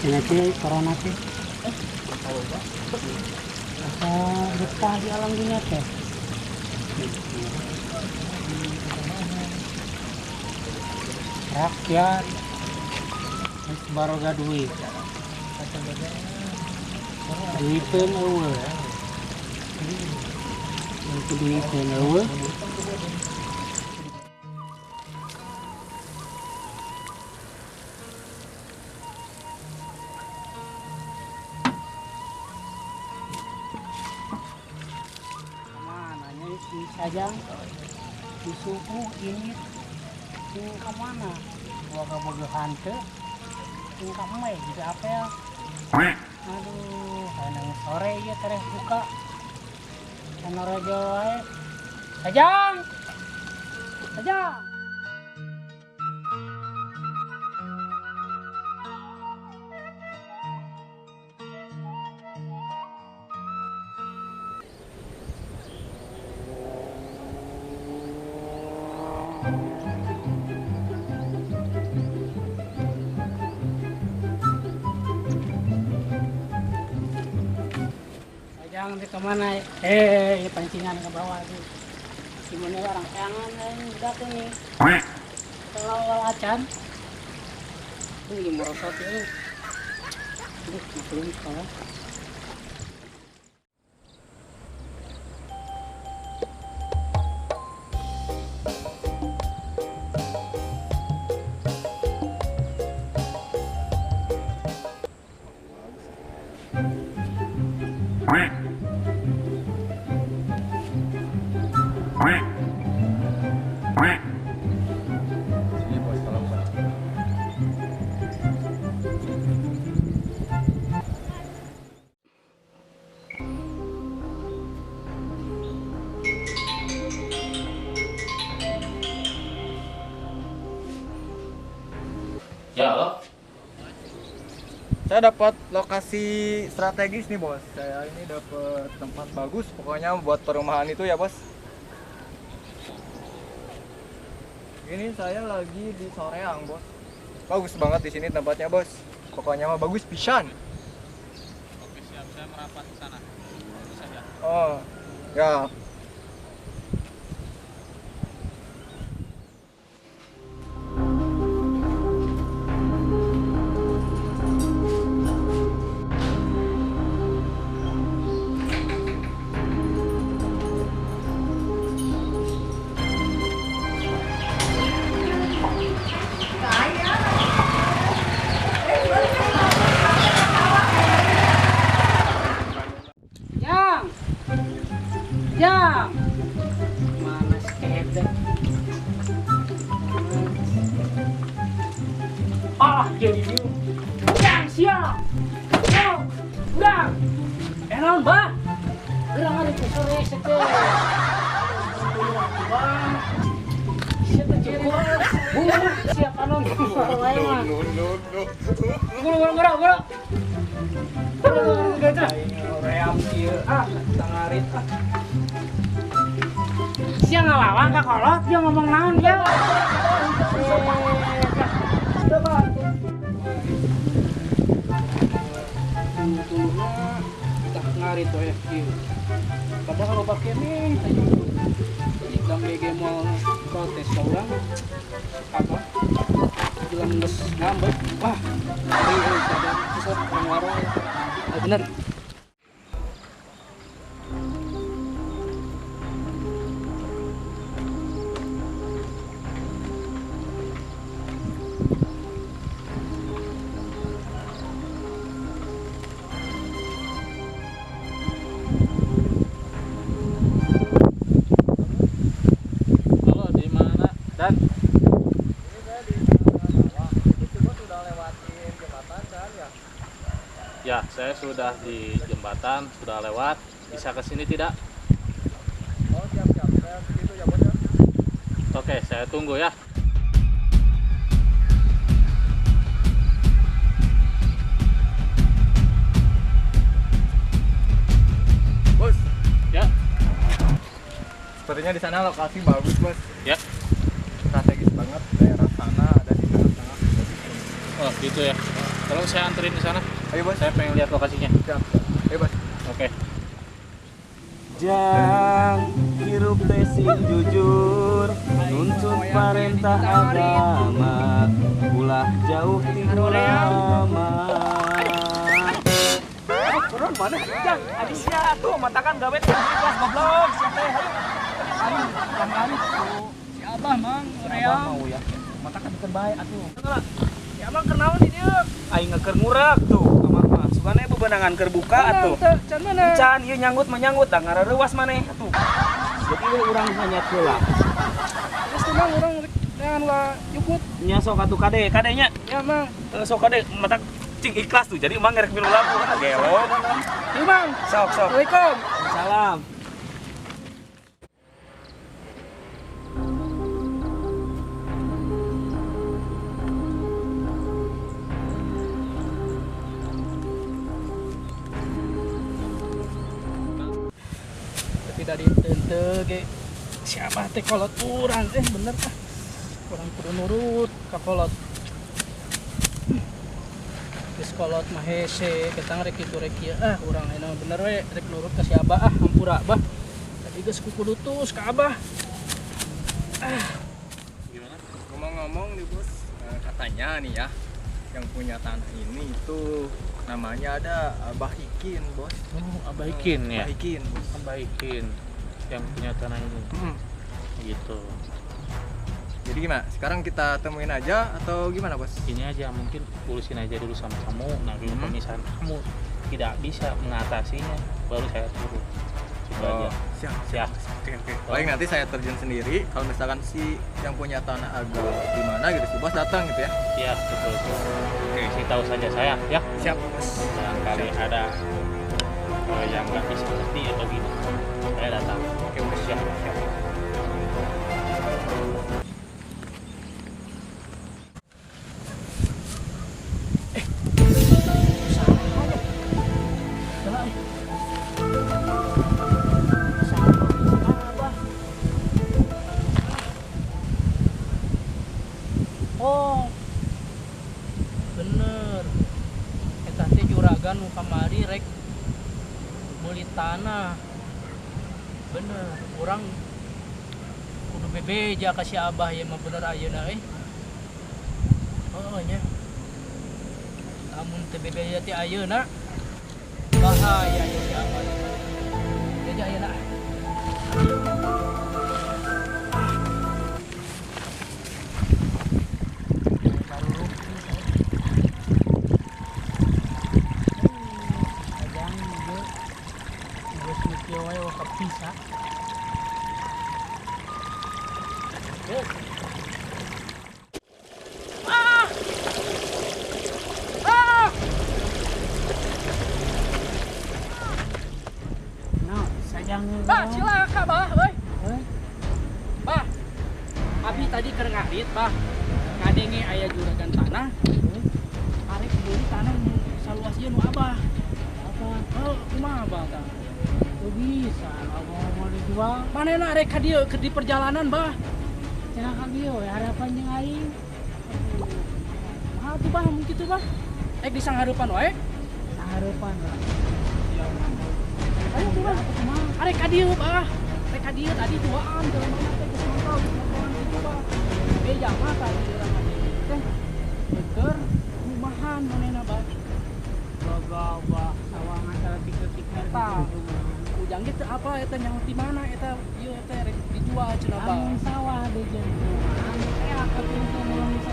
Nanti corona teh. Asa betah di alam dunia teh. Rakyat geus baroga duit. Duitkeun eueuh. Itu duitkeun eueuh. Si Sajang, si suku ini, sing kemana? Gua kebogohan teh, sing kamai gitu apa ya? Aduh, kadang sore ya terus buka, karena raja wae. Sajang, Sajang. Jangan di kemana? Pancingan ke bawah tuh. Gimana orang kangen yang udah tuh nih. Kalau acan, ini merosot ya. Belum sekolah. Ya, halo. Saya dapat lokasi strategis nih bos. Saya ini dapat tempat bagus pokoknya buat perumahan itu ya bos. Ini saya lagi di Soreang bos. Bagus banget di sini tempatnya bos. Pokoknya mah bagus pisan. Oke, siap. Saya merapat ke sana. Bisa ya? Oh, ya. Jang, mana si Kevin? Jadi you. Jang siap. Yo, udah. Enak bah. Gerang ada sore sete. Siapa cukup? Siapa nong? Guru. Ream kieu tangarit Siang ngelawan ka kolot dia ngomong naon dia. Tunggu-tunggunya kita ngarit we kieu. Padahal kalau pakai nih iklan BG mau protes ka urang. Apa? Bilang geus ngambek. Wah, ini ada susah warung. Bener. Halo, di mana? Dan Ini saya di Sawah. Ini juga sudah lewatin jembatan kan ya? ya, saya sudah di jembatan, sudah lewat. Bisa ke sini tidak? Oh siap. Saya ke situ ya bos ya. Oke, saya tunggu ya. Bos, Ya, sepertinya di sana lokasi bagus bos. ya. Strategis banget daerah sana ada di tengah-tengah. Oh, gitu ya. Tolong saya anterin ke sana. Ayo bos. Saya pengen lihat lokasinya. Siap. Ayo bos. Oke. Jang hirup teh sing jujur nuntut parentah agama ulah jauh ti ulama. Turun mana? Jang, adi sia tuh matakan gawe di kelas goblok. Sia teh ayo. Kali si Abah mang reang. Mau ya. Matakan keur bae atuh. Ya mang keur naon di dieu? Aing keur ngurak tuh kamar mah. Sukana bebenangan keur buka atuh. Can mana? Can ieu nyanggut menyanggut da ngareurewas maneh atuh. Jadi we urang hanya heula. Terus tuh mang urang dengan lah yukut. Nya sok atuh kadenya. Ya mang. Sok kade matak cing ikhlas tuh. Jadi emang ngerek minum lagu kan gelo. Ieu mang. Sok. Assalamualaikum. Salam. Tapi dari tente ge siapa teh kolot urang bener kah? Urang kudu nurut ka kolot. Geus kolot mah hese ketang rek kitu rek ieu urang enak bener we rek nurut ka si Abah hampura bah. Tadi geus kudu tus ka Abah. Gimana? Ngomong-ngomong nih bos, katanya nih ya, yang punya tanah ini itu namanya ada Abah Ikin bos. Oh, Abah Ikin ya. Abah Ikin bos. Abah Ikin yang punya tanah ini. Gitu. Jadi gimana? Sekarang kita temuin aja atau gimana bos? Ini aja mungkin urusin aja dulu sama kamu. Nah, dulu pemisahan kamu tidak bisa mengatasinya, baru saya turun. Itu aja. Siap. Oke. Paling nanti saya terjun sendiri. Kalau misalkan si yang punya tanah agak gimana gitu, si bos datang gitu ya. Iya, betul. Oke, kasih tahu saja saya, ya. Siap bos. Barangkali ada yang nggak bisa ngerti atau gini, saya datang. Oke bos. Siap. Oh. Bener. Eta teh juragan nu kamari rek meuli tanah. Bener, urang kudu bebeja ka si Abah ye mah bener ayeuna Oh nya. Lamun teu bebeja ti ayeuna bahaya ya si Abah. Beja ayeuna. Bisa. Bah, silaka bah, euy. Bah. Abi tadi keur ngarit, bah. Ngadenge aya juragan tanah. Arek beli tanah saluas ieu nu Abah. Oh, kumaha Abah tah? Tuh bisa, kalau mau dijual, Manehna arek ka dieu keur di perjalanan, bah. cenah ka bieu ya harapan jeung aing. Ah, tuh bah, mun kitu bah. Disanghareupan wae. Harapan lah. Ayo tuh bah. Arek ka dieu, bah. Arek ka dieu tadi tuaan jalan mana teh geus mantau tuaan kitu, bah. Beja mah tadi urang teh. Keur rumahan manehna, bah. Gagah sawang antara 3 Eta ujang gitu apa eta nyaho di mana eta ieu eta rek dijual cenah bah. Amun sawah di jeung teh aku tuh bisa